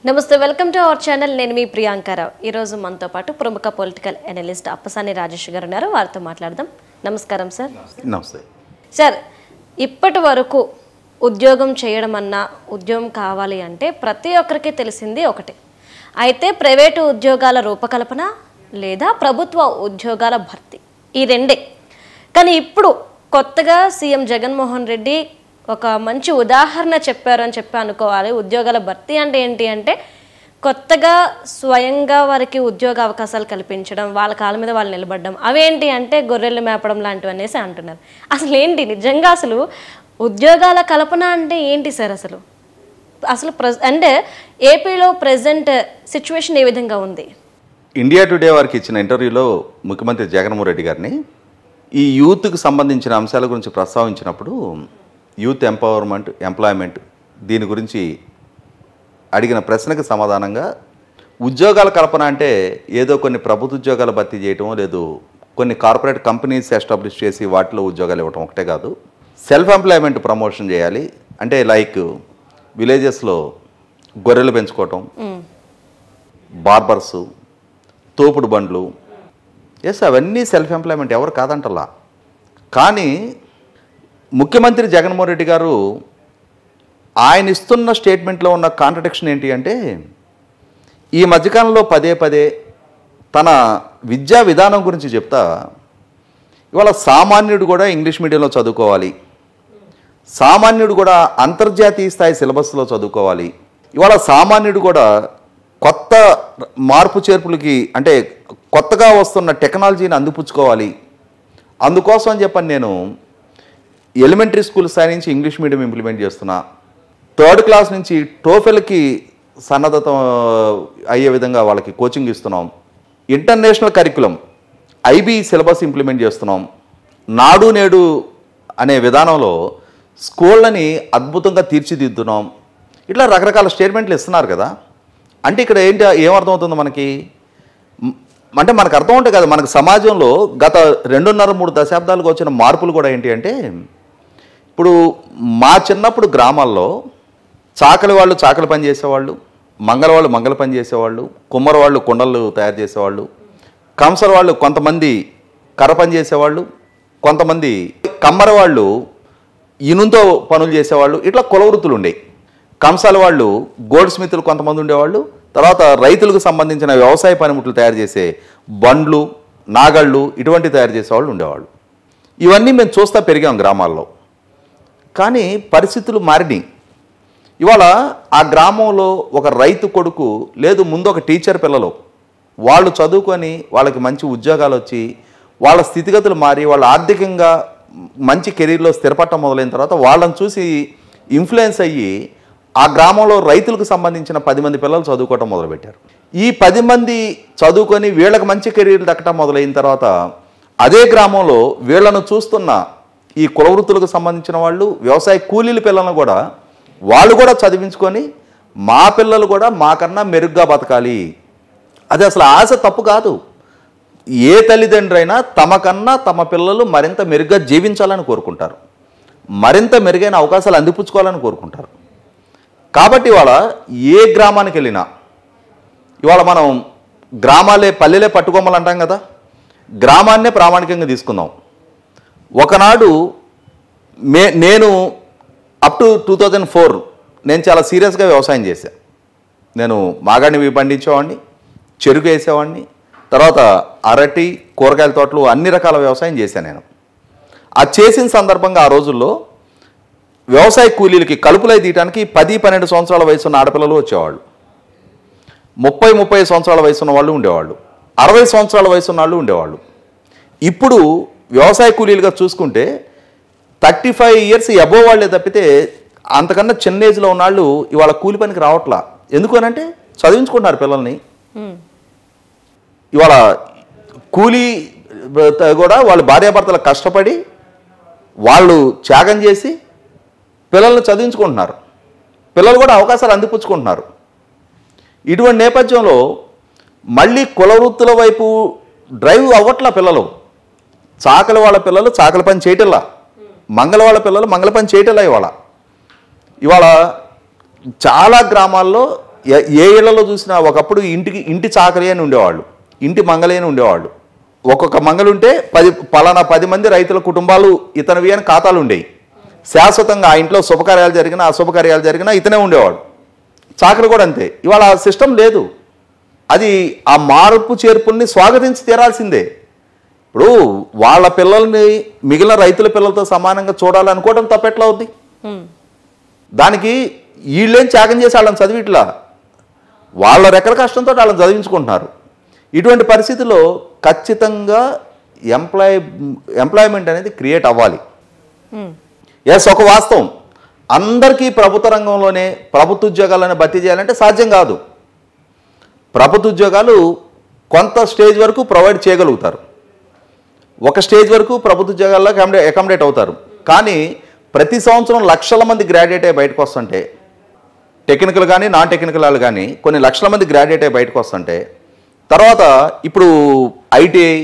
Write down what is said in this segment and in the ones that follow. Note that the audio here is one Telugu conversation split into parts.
నమస్తే, వెల్కమ్ టు అవర్ ఛానల్. నేను మీ ప్రియాంకారావు. ఈరోజు మనతో పాటు ప్రముఖ పొలిటికల్ అనలిస్ట్ అప్పసాని రాజేష్ గారు ఉన్నారు. వారితో మాట్లాడదాం. నమస్కారం సార్. నమస్తే సార్. ఇప్పటి వరకు ఉద్యోగం చేయడం అన్నా, ఉద్యోగం కావాలి అంటే ప్రతి ఒక్కరికి తెలిసింది ఒకటే, అయితే ప్రైవేటు ఉద్యోగాల రూపకల్పన లేదా ప్రభుత్వ ఉద్యోగాల భర్తీ, ఈ రెండే. కానీ ఇప్పుడు కొత్తగా సీఎం జగన్మోహన్ రెడ్డి ఒక మంచి ఉదాహరణ చెప్పారని చెప్పి అనుకోవాలి. ఉద్యోగాల భర్తీ అంటే ఏంటి అంటే కొత్తగా స్వయంగా వారికి ఉద్యోగ అవకాశాలు కల్పించడం, వాళ్ళ కాళ్ళ మీద వాళ్ళు నిలబడడం. అవేంటి అంటే గొర్రెలు మేపడం లాంటివి అనేసి అంటున్నారు. అసలు ఏంటి నిజంగా అసలు ఉద్యోగాల కల్పన అంటే ఏంటి సార్? అసలు అంటే ఏపీలో ప్రజెంట్ సిచ్యువేషన్ ఏ విధంగా ఉంది? ఇండియా టుడే వారికి ఇచ్చిన ఇంటర్వ్యూలో ముఖ్యమంత్రి జగన్మోహన్ రెడ్డి గారిని ఈ యూత్కి సంబంధించిన అంశాల గురించి ప్రస్తావించినప్పుడు యూత్ ఎంపవర్మెంట్, ఎంప్లాయ్మెంట్ దీని గురించి అడిగిన ప్రశ్నకు సమాధానంగా ఉద్యోగాల కల్పన అంటే ఏదో కొన్ని ప్రభుత్వ ఉద్యోగాలు భర్తీ చేయటం, లేదు కొన్ని కార్పొరేట్ కంపెనీస్ ఎస్టాబ్లిష్ చేసి వాటిలో ఉద్యోగాలు ఇవ్వటం ఒకటే కాదు, సెల్ఫ్ ఎంప్లాయ్మెంట్ ప్రమోషన్ చేయాలి. అంటే లైక్ విలేజెస్లో గొర్రెలు పెంచుకోవటం, బార్బర్సు, తోపుడు బండ్లు, ఎస్ అవన్నీ సెల్ఫ్ ఎంప్లాయ్మెంట్, ఎవరు కాదంటలా. కానీ ముఖ్యమంత్రి జగన్మోహన్ రెడ్డి గారు ఆయన ఇస్తున్న స్టేట్మెంట్లో ఉన్న కాంట్రడిక్షన్ ఏంటి అంటే ఈ మధ్యకాలంలో పదే పదే తన విద్యా విధానం గురించి చెప్తా ఇవాళ సామాన్యుడు కూడా ఇంగ్లీష్ మీడియంలో చదువుకోవాలి, సామాన్యుడు కూడా అంతర్జాతీయ స్థాయి సిలబస్లో చదువుకోవాలి, ఇవాళ సామాన్యుడు కూడా కొత్త మార్పు చేర్పులకి అంటే కొత్తగా వస్తున్న టెక్నాలజీని అందిపుచ్చుకోవాలి. అందుకోసం అని చెప్పని నేను ఎలిమెంటరీ స్కూల్ స్థాయి నుంచి ఇంగ్లీష్ మీడియం ఇంప్లిమెంట్ చేస్తున్నా, 3rd క్లాస్ నుంచి టోఫెల్కి సన్నద్ధత అయ్యే విధంగా వాళ్ళకి కోచింగ్ ఇస్తున్నాం, international curriculum IB syllabus implement చేస్తున్నాం, నాడు నేడు అనే విధానంలో స్కూళ్ళని అద్భుతంగా తీర్చిదిద్దుతున్నాం. ఇట్లా రకరకాల స్టేట్మెంట్లు ఇస్తున్నారు కదా. అంటే ఇక్కడ ఏమర్థమవుతుంది మనకి అంటే మనకు అర్థం ఉంటుంది కదా, మనకు సమాజంలో గత 2.5-3 దశాబ్దాలకు వచ్చిన మార్పులు కూడా ఏంటి అంటే ఇప్పుడు మా చిన్నప్పుడు గ్రామాల్లో చాకలి వాళ్ళు చాకలి పని చేసేవాళ్ళు, మంగళ వాళ్ళు మంగళ పని చేసేవాళ్ళు, కుమ్మర వాళ్ళు కుండలు తయారు చేసేవాళ్ళు, కంసర వాళ్ళు కొంతమంది కర్ర పని చేసేవాళ్ళు, కొంతమంది కమ్మర వాళ్ళు ఇనుంతో పనులు చేసేవాళ్ళు, ఇట్లా కుల వృత్తులు ఉండేవి. కంసాల వాళ్ళు గోల్డ్ స్మిత్లు కొంతమంది ఉండేవాళ్ళు, తర్వాత రైతులకు సంబంధించిన వ్యవసాయ పనిముట్లు తయారు చేసే బండ్లు, నాగళ్ళు ఇటువంటి తయారు చేసేవాళ్ళు ఉండేవాళ్ళు. ఇవన్నీ మేము చూస్తూ పెరిగాం గ్రామాల్లో. కానీ పరిస్థితులు మారినాయి. ఇవాళ ఆ గ్రామంలో ఒక రైతు కొడుకు లేదు ముందు ఒక టీచర్ పిల్లలు వాళ్ళు చదువుకొని వాళ్ళకి మంచి ఉద్యోగాలు వచ్చి వాళ్ళ స్థితిగతులు మారి వాళ్ళ ఆర్థికంగా మంచి కెరీర్లో స్థిరపడటం మొదలైన తర్వాత వాళ్ళని చూసి ఇన్ఫ్లుయెన్స్ అయ్యి ఆ గ్రామంలో రైతులకు సంబంధించిన 10 మంది పిల్లలు చదువుకోవటం మొదలుపెట్టారు. ఈ 10 మంది చదువుకొని వీళ్ళకి మంచి కెరీర్లు దక్కటం మొదలైన తర్వాత అదే గ్రామంలో వీళ్ళను చూస్తున్న ఈ కుల వృత్తులకు సంబంధించిన వాళ్ళు, వ్యవసాయ కూలీల పిల్లలను కూడా వాళ్ళు కూడా చదివించుకొని మా పిల్లలు కూడా మాకన్నా మెరుగ్గా బతకాలి. అది అసలు ఆశ తప్పు కాదు. ఏ తల్లిదండ్రి అయినా తమకన్నా తమ పిల్లలు మరింత మెరుగ్గా జీవించాలని కోరుకుంటారు, మరింత మెరుగైన అవకాశాలు అందిపుచ్చుకోవాలని కోరుకుంటారు. కాబట్టి ఇవాళ ఏ గ్రామానికి వెళ్ళినా ఇవాళ మనం గ్రామాలే పల్లెలే పట్టుకొమ్మలు అంటాం కదా, గ్రామాన్నే ప్రామాణికంగా తీసుకుందాం. ఒకనాడు నేను అప్ టు 2004 నేను చాలా సీరియస్గా వ్యవసాయం చేశాను. నేను మాగాడిని పండించేవాడిని, చెరుకు వేసేవాడిని, తర్వాత అరటి, కూరగాయల తోటలు అన్ని రకాల వ్యవసాయం చేశాను నేను. అది చేసిన సందర్భంగా ఆ రోజుల్లో వ్యవసాయ కూలీలకి కలుపులై తీయడానికి 10-12 సంవత్సరాల వయసున్న ఆడపిల్లలు వచ్చేవాళ్ళు, 30-30 సంవత్సరాల వయసున్న వాళ్ళు ఉండేవాళ్ళు, 60 సంవత్సరాల వయసున్న వాళ్ళు ఉండేవాళ్ళు. ఇప్పుడు వ్యవసాయ కూలీలుగా చూసుకుంటే 35 ఇయర్స్ అబోవ్ వాళ్ళే తప్పితే అంతకన్నా చిన్న ఏజ్లో ఉన్నాళ్ళు ఇవాళ కూలి పనికి రావట్లా. ఎందుకు అనంటే చదివించుకుంటున్నారు పిల్లల్ని. ఇవాళ కూలీ కూడా వాళ్ళ భార్యాభర్తలు కష్టపడి వాళ్ళు త్యాగం చేసి పిల్లల్ని చదివించుకుంటున్నారు, పిల్లలు కూడా అవకాశాలు అందిపుచ్చుకుంటున్నారు. ఇటువంటి నేపథ్యంలో మళ్ళీ కుల వృత్తుల వైపు డ్రైవ్ అవ్వట్లా పిల్లలు. చాకలి వాళ్ళ పిల్లలు చాకలి పని చేయటల్లా, మంగళ వాళ్ళ పిల్లలు మంగళ పని చేయటల్లా. ఇవాళ చాలా గ్రామాల్లో ఏ ఇళ్లలో చూసినా ఒకప్పుడు ఇంటి చాకలి అని ఉండేవాళ్ళు, ఇంటి మంగలి అని ఉండేవాళ్ళు. ఒక్కొక్క మంగలి ఉంటే 10 మంది రైతుల కుటుంబాలు ఇతనివి అని ఖాతాలు ఉండేవి. శాశ్వతంగా ఆ ఇంట్లో శుభకార్యాలు జరిగినా అశుభకార్యాలు జరిగినా ఇతనే ఉండేవాడు. చాకలి కూడా అంతే. ఇవాళ ఆ సిస్టమ్ లేదు. అది ఆ మార్పు చేర్పుల్ని స్వాగతించి తీరాల్సిందే. ఇప్పుడు వాళ్ళ పిల్లల్ని మిగిలిన రైతుల పిల్లలతో సమానంగా చూడాలనుకోవడం తప్పెట్లా అవుద్ది? దానికి వీళ్ళేం త్యాగం చేసి వాళ్ళని చదివిట్లా, వాళ్ళ రెక్కల కష్టంతో వాళ్ళని చదివించుకుంటున్నారు. ఇటువంటి పరిస్థితుల్లో ఖచ్చితంగా ఎంప్లాయ్మెంట్ అనేది క్రియేట్ అవ్వాలి. ఎస్, ఒక వాస్తవం, అందరికీ ప్రభుత్వ రంగంలోనే ప్రభుత్వ ఉద్యోగాలను భర్తీ చేయాలంటే సాధ్యం కాదు. ప్రభుత్వ ఉద్యోగాలు కొంత స్టేజ్ వరకు ప్రొవైడ్ చేయగలుగుతారు, ఒక స్టేజ్ వరకు ప్రభుత్వ ఉద్యోగాల్లో అకామిడేట్ అవుతారు. కానీ ప్రతి సంవత్సరం లక్షల మంది గ్రాడ్యుయేట్ అయ్యి బయటకు వస్తుంటే, టెక్నికల్ కానీ నాన్ టెక్నికల్ వాళ్ళు కానీ కొన్ని లక్షల మంది గ్రాడ్యుయేట్ అయ్యి బయటకు వస్తుంటే, తర్వాత ఇప్పుడు ఐటీఐ,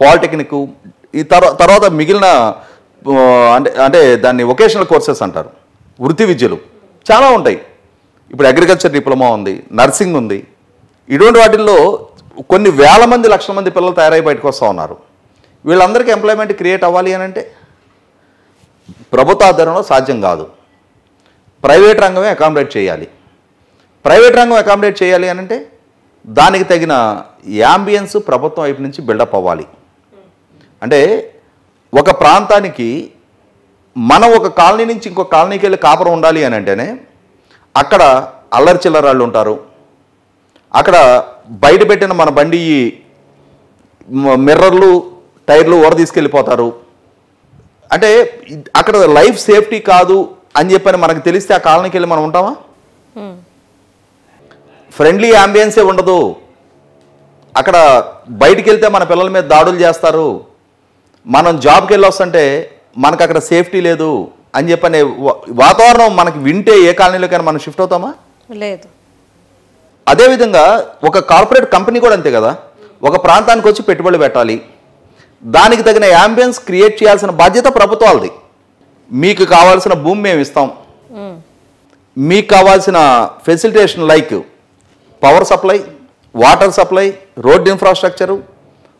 పాలిటెక్నిక్, ఈ తర్వాత మిగిలిన అంటే దాన్ని వొకేషనల్ కోర్సెస్ అంటారు, వృత్తి విద్యలు చాలా ఉంటాయి. ఇప్పుడు అగ్రికల్చర్ డిప్లొమా ఉంది, నర్సింగ్ ఉంది. ఇటువంటి వాటిల్లో కొన్ని వేల మంది, లక్షల మంది పిల్లలు తయారై బయటకు వస్తూ ఉన్నారు. వీళ్ళందరికీ ఎంప్లాయ్మెంట్ క్రియేట్ అవ్వాలి అని అంటే ప్రభుత్వ ఆధ్వర్యంలో సాధ్యం కాదు. ప్రైవేట్ రంగమే అకామిడేట్ చేయాలి. ప్రైవేట్ రంగం అకామిడేట్ చేయాలి అని అంటే దానికి తగిన యాంబియన్స్ ప్రభుత్వం వైపు నుంచి బిల్డప్ అవ్వాలి. అంటే ఒక ప్రాంతానికి మనం ఒక కాలనీ నుంచి ఇంకో కాలనీకి వెళ్ళి కాపురం ఉండాలి అని అంటేనే అక్కడ అల్లరి చిల్లరాళ్ళు ఉంటారు, అక్కడ బయట పెట్టిన మన బండి మిర్రర్లు టైర్లు ఓడ తీసుకెళ్ళిపోతారు. అంటే అక్కడ లైఫ్ సేఫ్టీ కాదు అని చెప్పని మనకు తెలిస్తే ఆ కాలనీకి వెళ్ళి మనం ఉంటామా? ఫ్రెండ్లీ అంబియన్సే ఉండదు. అక్కడ బయటికి వెళ్తే మన పిల్లల మీద దాడులు చేస్తారు, మనం జాబ్కి వెళ్ళి వస్తుంటే మనకు అక్కడ సేఫ్టీ లేదు అని చెప్పనే వాతావరణం మనకి వింటే ఏ కాలనీలోకైనా మనం షిఫ్ట్ అవుతామా? లేదు. అదేవిధంగా ఒక కార్పొరేట్ కంపెనీ కూడా అంతే కదా. ఒక ప్రాంతానికి వచ్చి పెట్టుబడులు పెట్టాలి, దానికి తగిన యాంబియన్స్ క్రియేట్ చేయాల్సిన బాధ్యత ప్రభుత్వాలది. మీకు కావాల్సిన భూమి మేము ఇస్తాం, మీకు కావాల్సిన facilitation like power supply, water supply, road infrastructure,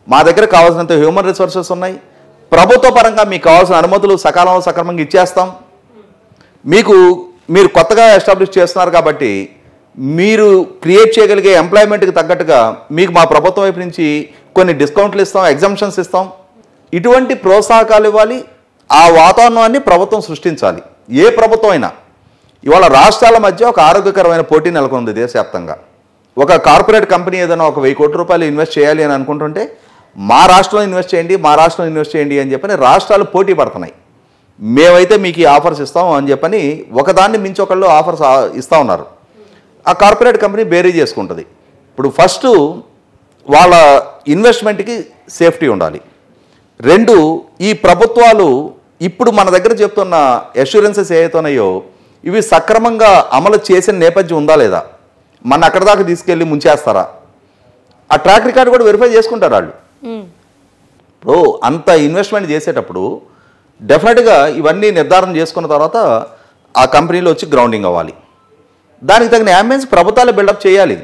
మా దగ్గర కావాల్సినంత హ్యూమన్ రిసోర్సెస్ ఉన్నాయి. ప్రభుత్వ పరంగా మీకు కావాల్సిన అనుమతులు సకాలంలో సక్రమంగా ఇచ్చేస్తాం. మీరు కొత్తగా ఎస్టాబ్లిష్ చేస్తున్నారు కాబట్టి మీరు క్రియేట్ చేయగలిగే ఎంప్లాయ్మెంట్కి తగ్గట్టుగా మీకు మా ప్రభుత్వం వైపు నుంచి కొన్ని డిస్కౌంట్లు ఇస్తాం, ఎగ్జామ్షన్స్ ఇస్తాం. ఇటువంటి ప్రోత్సాహకాలు ఇవ్వాలి. ఆ వాతావరణాన్ని ప్రభుత్వం సృష్టించాలి. ఏ ప్రభుత్వం అయినా. ఇవాళ రాష్ట్రాల మధ్య ఒక ఆరోగ్యకరమైన పోటీ నెలకొంది దేశవ్యాప్తంగా. ఒక కార్పొరేట్ కంపెనీ ఏదైనా ఒక 1000 కోట్ల రూపాయలు ఇన్వెస్ట్ చేయాలి అని అనుకుంటుంటే మా రాష్ట్రంలో ఇన్వెస్ట్ చేయండి, మా రాష్ట్రంలో ఇన్వెస్ట్ చేయండి అని చెప్పని రాష్ట్రాలు పోటీ పడుతున్నాయి. మేమైతే మీకు ఈ ఆఫర్స్ ఇస్తాం అని చెప్పని ఒకదాన్ని మించి ఒకళ్ళు ఆఫర్స్ ఇస్తూ ఉన్నారు. ఆ కార్పొరేట్ కంపెనీ బేరీ చేసుకుంటుంది. ఇప్పుడు ఫస్ట్ వాళ్ళ ఇన్వెస్ట్మెంట్కి సేఫ్టీ ఉండాలి. 2, ఈ ప్రభుత్వాలు ఇప్పుడు మన దగ్గర చెప్తున్న అష్యూరెన్సెస్ ఏవైతున్నాయో ఇవి సక్రమంగా అమలు చేసిన నేపథ్యం ఉందా లేదా, మన అక్కడ దాకా తీసుకెళ్ళి ముంచేస్తారా, ఆ ట్రాక్ రికార్డ్ కూడా వెరిఫై చేసుకుంటారు వాళ్ళు. ఇప్పుడు అంత ఇన్వెస్ట్మెంట్ చేసేటప్పుడు డెఫినెట్గా ఇవన్నీ నిర్ధారణ చేసుకున్న తర్వాత ఆ కంపెనీలో వచ్చి గ్రౌండింగ్ అవ్వాలి. దానికి తగిన యాంబియన్స్ ప్రభుత్వాలు బిల్డప్ చేయాలి.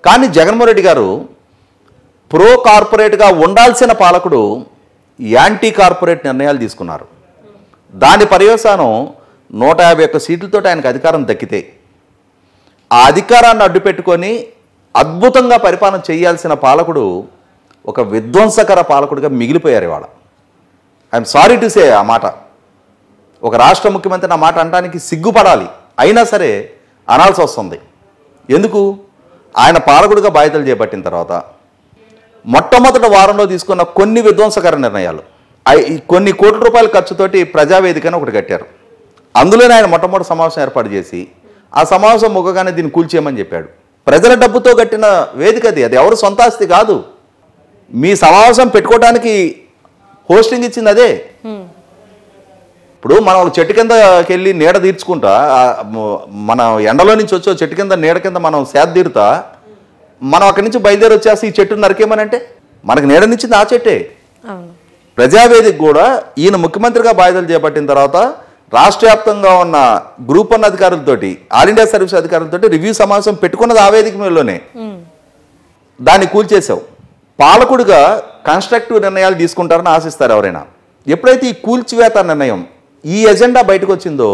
కానీ జగన్మోహన్ రెడ్డి గారు ప్రో కార్పొరేట్గా ఉండాల్సిన పాలకుడు యాంటీ కార్పొరేట్ నిర్ణయాలు తీసుకున్నారు. దాని పర్యవసానం 151 సీట్లతో ఆయనకు అధికారం దక్కితే ఆ అధికారాన్ని అడ్డుపెట్టుకొని అద్భుతంగా పరిపాలన చేయాల్సిన పాలకుడు ఒక విధ్వంసకర పాలకుడిగా మిగిలిపోయారు ఇవాళ. ఐఎమ్ సారీ టు సే ఆ మాట. ఒక రాష్ట్ర ముఖ్యమంత్రి ఆ మాట అనడానికి సిగ్గుపడాలి. అయినా సరే అనాల్సి వస్తుంది. ఎందుకు? ఆయన పాలకుడిగా బాధ్యతలు చేపట్టిన తర్వాత మొట్టమొదటి వారంలో తీసుకున్న కొన్ని విధ్వంసకర నిర్ణయాలు, కొన్ని కోట్ల రూపాయల ఖర్చుతోటి ప్రజావేదికను ఒకటి కట్టారు. అందులోనే ఆయన మొట్టమొదటి సమావేశం ఏర్పాటు చేసి ఆ సమావేశం ముఖగానే దీన్ని కూల్చేయమని చెప్పాడు. ప్రజల డబ్బుతో కట్టిన వేదిక అది ఎవరు సొంత ఆస్తి కాదు. మీ సమావేశం పెట్టుకోవడానికి హోస్టింగ్ ఇచ్చింది అదే. ఇప్పుడు మనం ఒక చెట్టు కిందకి వెళ్ళి నీడ తీర్చుకుంటా, మన ఎండలో నుంచి వచ్చే చెట్టు కింద నీడ కింద మనం సేద తీరుతా, మనం అక్కడి నుంచి బయలుదేరి వచ్చేసి ఈ చెట్టును నరికేమనంటే మనకు నీడనిచ్చింది ఆ చెట్టే. ప్రజావేదిక కూడా ఈయన ముఖ్యమంత్రిగా బాధ్యతలు చేపట్టిన తర్వాత రాష్ట్ర వ్యాప్తంగా ఉన్న గ్రూప్ 1 అధికారులతోటి ఆల్ ఇండియా సర్వీస్ అధికారులతోటి రివ్యూ సమావేశం పెట్టుకున్నది ఆ వేదిక మీదలోనే. దాన్ని కూల్చేసావు. పాలకుడిగా కన్స్ట్రక్టివ్ నిర్ణయాలు తీసుకుంటారని ఆశిస్తారు ఎవరైనా. ఎప్పుడైతే ఈ కూల్చివేత నిర్ణయం ఈ ఎజెండా బయటకు వచ్చిందో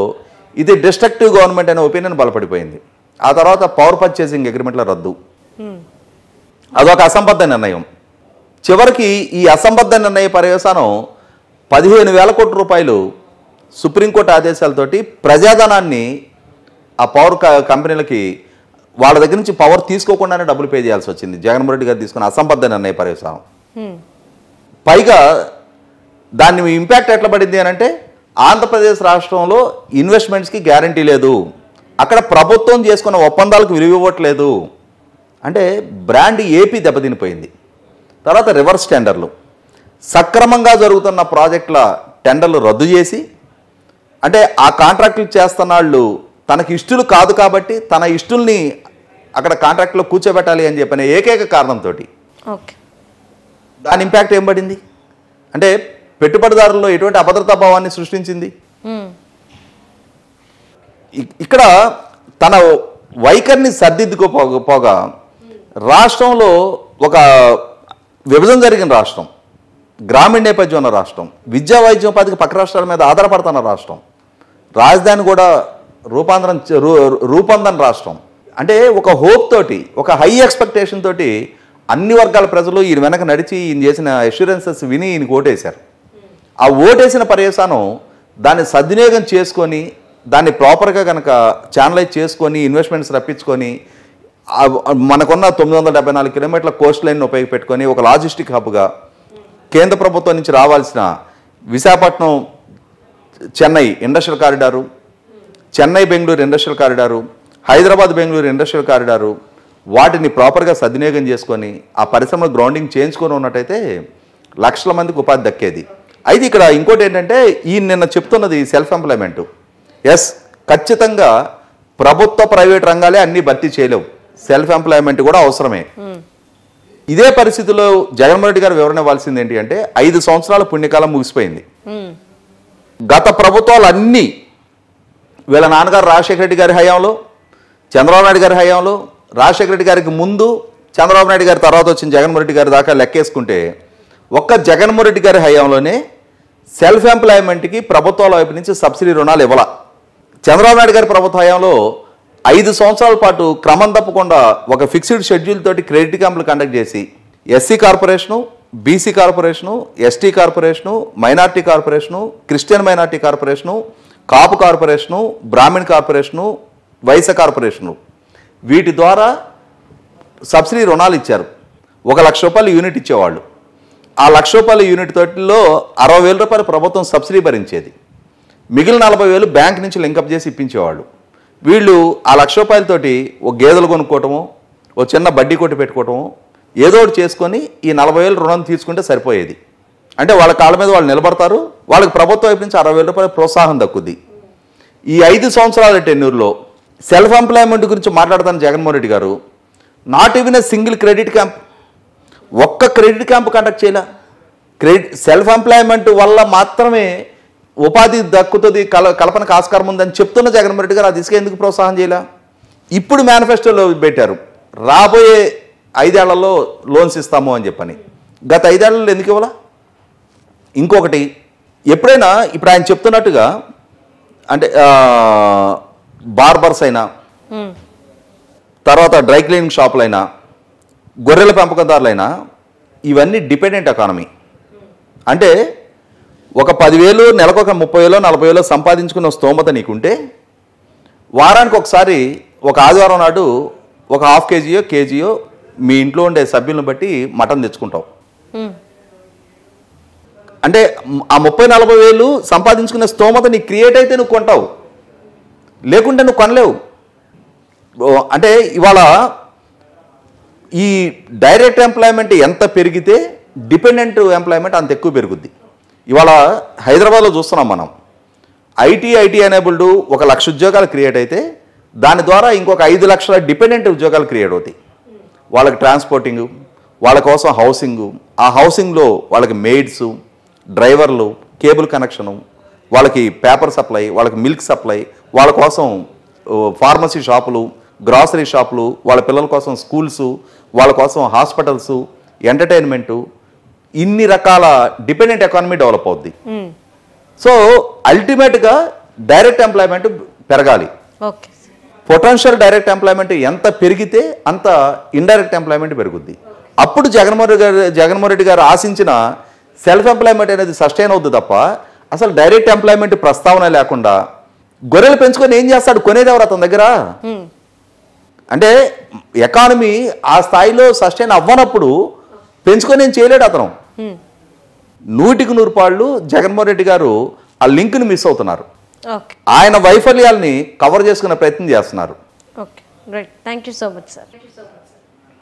ఇది డిస్ట్రక్టివ్ గవర్నమెంట్ అనే ఒపీనియన్ బలపడిపోయింది. ఆ తర్వాత పవర్ పర్చేసింగ్ అగ్రిమెంట్ల రద్దు, అదొక అసంబద్ధ నిర్ణయం. చివరికి ఈ అసంబద్ధ నిర్ణయ పర్యవసానం 15,000 కోట్ల రూపాయలు సుప్రీంకోర్టు ఆదేశాలతోటి ప్రజాధనాన్ని ఆ పవర్ కంపెనీలకి వాళ్ళ దగ్గర నుంచి పవర్ తీసుకోకుండానే డబ్బులు పే చేయాల్సి వచ్చింది. జగన్మోహన్ రెడ్డి గారు తీసుకున్న అసంబద్ధ నిర్ణయ పర్యవసానం. పైగా దాని ఇంపాక్ట్ ఎట్లా పడింది అని అంటే ఆంధ్రప్రదేశ్ రాష్ట్రంలో ఇన్వెస్ట్మెంట్స్కి గ్యారంటీ లేదు, అక్కడ ప్రభుత్వం చేసుకున్న ఒప్పందాలకు విలువ ఇవ్వట్లేదు. అంటే బ్రాండ్ ఏపీ దెబ్బతినిపోయింది. తర్వాత రివర్స్ టెండర్లు, సక్రమంగా జరుగుతున్న ప్రాజెక్టుల టెండర్లు రద్దు చేసి, అంటే ఆ కాంట్రాక్టులు చేస్తున్న వాళ్ళు తనకి ఇష్టలు కాదు కాబట్టి తన ఇష్టల్ని అక్కడ కాంట్రాక్ట్లో కూర్చోబెట్టాలి అని చెప్పిన ఏకైక కారణంతో దాని ఇంపాక్ట్ ఏం పడింది అంటే పెట్టుబడిదారుల్లో ఎటువంటి అభద్రతా భావాన్ని సృష్టించింది. ఇక్కడ తన వైఖరిని సర్దిద్దుకోపోగా రాష్ట్రంలో ఒక విభజన జరిగిన రాష్ట్రం, గ్రామీణ నేపథ్యం ఉన్న రాష్ట్రం, విద్యా వైద్యోపాధికి పక్క రాష్ట్రాల మీద ఆధారపడుతున్న రాష్ట్రం, రాజధాని కూడా రూపొందని రాష్ట్రం. అంటే ఒక హోప్ తోటి, ఒక హై ఎక్స్పెక్టేషన్ తోటి అన్ని వర్గాల ప్రజలు ఈయన వెనక నడిచి ఈయన చేసిన అష్యూరెన్సెస్ విని ఈయనకి ఓటేశారు. ఆ ఓటేసిన పర్యవసానం దాన్ని సద్వినియోగం చేసుకొని దాన్ని ప్రాపర్గా కనుక ఛానలైజ్ చేసుకొని ఇన్వెస్ట్మెంట్స్ రప్పించుకొని మనకున్న 974 కిలోమీటర్ల కోస్ట్ లైన్ ఉపయోగపెట్టుకొని ఒక లాజిస్టిక్ హబ్గా కేంద్ర ప్రభుత్వం నుంచి రావాల్సిన Visakhapatnam Chennai industrial corridor, Chennai Bengaluru industrial corridor, Hyderabad Bengaluru industrial corridor, వాటిని ప్రాపర్గా సద్వినియోగం చేసుకొని ఆ పరిశ్రమలో గ్రౌండింగ్ చేయించుకొని ఉన్నట్టయితే లక్షల మందికి ఉపాధి దక్కేది. అయితే ఇక్కడ ఇంకోటి ఏంటంటే ఈయన నిన్న చెప్తున్నది సెల్ఫ్ ఎంప్లాయ్మెంట్. ఎస్, ఖచ్చితంగా ప్రభుత్వ ప్రైవేట్ రంగాలే అన్నీ భర్తీ చేయలేవు, సెల్ఫ్ ఎంప్లాయ్మెంట్ కూడా అవసరమే. ఇదే పరిస్థితిలో జగన్మోహన్ రెడ్డి గారు వివరణ ఇవ్వాల్సింది ఏంటి అంటే 5 సంవత్సరాల పుణ్యకాలం ముగిసిపోయింది. గత ప్రభుత్వాలు అన్నీ వీళ్ళ నాన్నగారు రాజశేఖర రెడ్డి గారి హయాంలో, చంద్రబాబు నాయుడు గారి హయాంలో, రాజశేఖర రెడ్డి గారికి ముందు చంద్రబాబు నాయుడు గారి తర్వాత వచ్చిన జగన్మోహన్ రెడ్డి గారి దాకా లెక్కేసుకుంటే ఒక్క జగన్మోహన్ రెడ్డి గారి హయాంలోనే సెల్ఫ్ ఎంప్లాయ్మెంట్కి ప్రభుత్వాల వైపు నుంచి సబ్సిడీ రుణాలు ఇవ్వాల. చంద్రబాబు నాయుడు గారి ప్రభుత్వ హయాంలో 5 సంవత్సరాల పాటు క్రమం తప్పకుండా ఒక ఫిక్స్డ్ షెడ్యూల్ తోటి క్రెడిట్ క్యాంపులు కండక్ట్ చేసి SC corporation, BC corporation, ST corporation, minority corporation, Christian minority corporation, Kapu corporation, Brahmin corporation, Vaishya corporation, వీటి ద్వారా సబ్సిడీ రుణాలు ఇచ్చారు. 1,00,000 రూపాయలు యూనిట్ ఇచ్చేవాళ్ళు. ఆ 1,00,000 రూపాయల యూనిట్ తోటిలో 60,000 రూపాయలు ప్రభుత్వం సబ్సిడీ భరించేది, మిగిలిన 40,000 బ్యాంక్ నుంచి లింకప్ చేసి ఇప్పించేవాళ్ళు. వీళ్ళు ఆ 1,00,000 రూపాయలతోటి ఒక గేదెలు కొనుక్కోవటము, ఓ చిన్న బడ్డీ కొట్టి పెట్టుకోవటము, ఏదో ఒకటి చేసుకొని ఈ 40,000 రుణం తీసుకుంటే సరిపోయేది. అంటే వాళ్ళ కాళ్ళ మీద వాళ్ళు నిలబడతారు, వాళ్ళకి ప్రభుత్వం వైపు నుంచి 60,000 రూపాయల ప్రోత్సాహం దక్కుద్ది. ఈ 5 సంవత్సరాల టెన్యూర్లో సెల్ఫ్ ఎంప్లాయ్మెంట్ గురించి మాట్లాడుతున్న జగన్మోహన్ రెడ్డి గారు not even a single credit camp, ఒక్క క్రెడిట్ క్యాంప్ కండక్ట్ చేయలే. సెల్ఫ్ ఎంప్లాయ్మెంట్ వల్ల మాత్రమే ఉపాధి దక్కుతుంది, కల్పనకు ఆస్కారం ఉందని చెప్తున్న జగన్మోహన్ రెడ్డి గారు ఆ దిశగా ఎందుకు ప్రోత్సాహం చేయలే? ఇప్పుడు మేనిఫెస్టోలో పెట్టారు రాబోయే 5 ఏళ్లలో లోన్స్ ఇస్తాము అని చెప్పని. గత 5 ఏళ్లలో ఎందుకు ఇవ్వాలా? ఇంకొకటి, ఎప్పుడైనా ఇప్పుడు ఆయన చెప్తున్నట్టుగా అంటే బార్బర్స్ అయినా, తర్వాత డ్రై క్లీనింగ్ షాపులైనా, గొర్రెల పెంపకందారులైనా, ఇవన్నీ డిపెండెంట్ ఎకానమీ. అంటే ఒక 10,000 నెలకు ఒక 30,000 40,000 సంపాదించుకున్న స్తోమత నీకుంటే వారానికి ఒకసారి ఒక ఆదివారం నాడు ఒక 1/2 కేజీయో కేజీయో మీ ఇంట్లో ఉండే సభ్యులను బట్టి మటన్ తెచ్చుకుంటావు. అంటే ఆ 30,000-40,000 సంపాదించుకునే స్తోమత నీకు క్రియేట్ అయితే నువ్వు కొంటావు, లేకుంటే నువ్వు కొనలేవు. అంటే ఇవాళ ఈ డైరెక్ట్ ఎంప్లాయ్మెంట్ ఎంత పెరిగితే డిపెండెంట్ ఎంప్లాయ్మెంట్ అంత ఎక్కువ పెరుగుద్ది. ఇవాళ హైదరాబాద్లో చూస్తున్నాం మనం, ఐటీ ఎనేబుల్డ్ 1,00,000 ఉద్యోగాలు క్రియేట్ అయితే దాని ద్వారా ఇంకొక 5 లక్షల డిపెండెంట్ ఉద్యోగాలు క్రియేట్ అవుతాయి. వాళ్ళకి ట్రాన్స్పోర్టింగ్, వాళ్ళ కోసం హౌసింగు, ఆ హౌసింగ్లో వాళ్ళకి మెయిడ్స్, డ్రైవర్లు, కేబుల్ కనెక్షను, వాళ్ళకి పేపర్ సప్లై, వాళ్ళకి మిల్క్ సప్లై, వాళ్ళ కోసం ఫార్మసీ షాపులు, గ్రాసరీ షాపులు, వాళ్ళ పిల్లల కోసం స్కూల్స్, వాళ్ళ కోసం హాస్పిటల్స్, ఎంటర్టైన్మెంటు, ఇన్ని రకాల డిపెండెంట్ ఎకానమీ డెవలప్ అవుద్ది. సో అల్టిమేట్గా డైరెక్ట్ ఎంప్లాయ్మెంట్ పెరగాలి. ఓకే. పొటెన్షియల్ డైరెక్ట్ ఎంప్లాయ్మెంట్ ఎంత పెరిగితే అంత ఇండైరెక్ట్ ఎంప్లాయ్మెంట్ పెరుగుద్ది. అప్పుడు జగన్మోహన్ రెడ్డి గారు ఆశించిన సెల్ఫ్ ఎంప్లాయ్మెంట్ అనేది సస్టైన్ అవుద్ది తప్ప అసలు డైరెక్ట్ ఎంప్లాయ్మెంట్ ప్రస్తావన లేకుండా గొర్రెలు పెంచుకొని ఏం చేస్తాడు? కొనేది ఎవరు అతని దగ్గర? అంటే ఎకానమీ ఆ స్థాయిలో సస్టైన్ అవ్వనప్పుడు పెంచుకొని ఏం చేయలేడు అతను. 100% జగన్మోహన్ రెడ్డి గారు ఆ లింక్ని మిస్ అవుతున్నారు. ఆయన వైఫల్యాల్ని కవర్ చేసుకునే ప్రయత్నం చేస్తున్నారు. Okay, right. Thank you so much sir.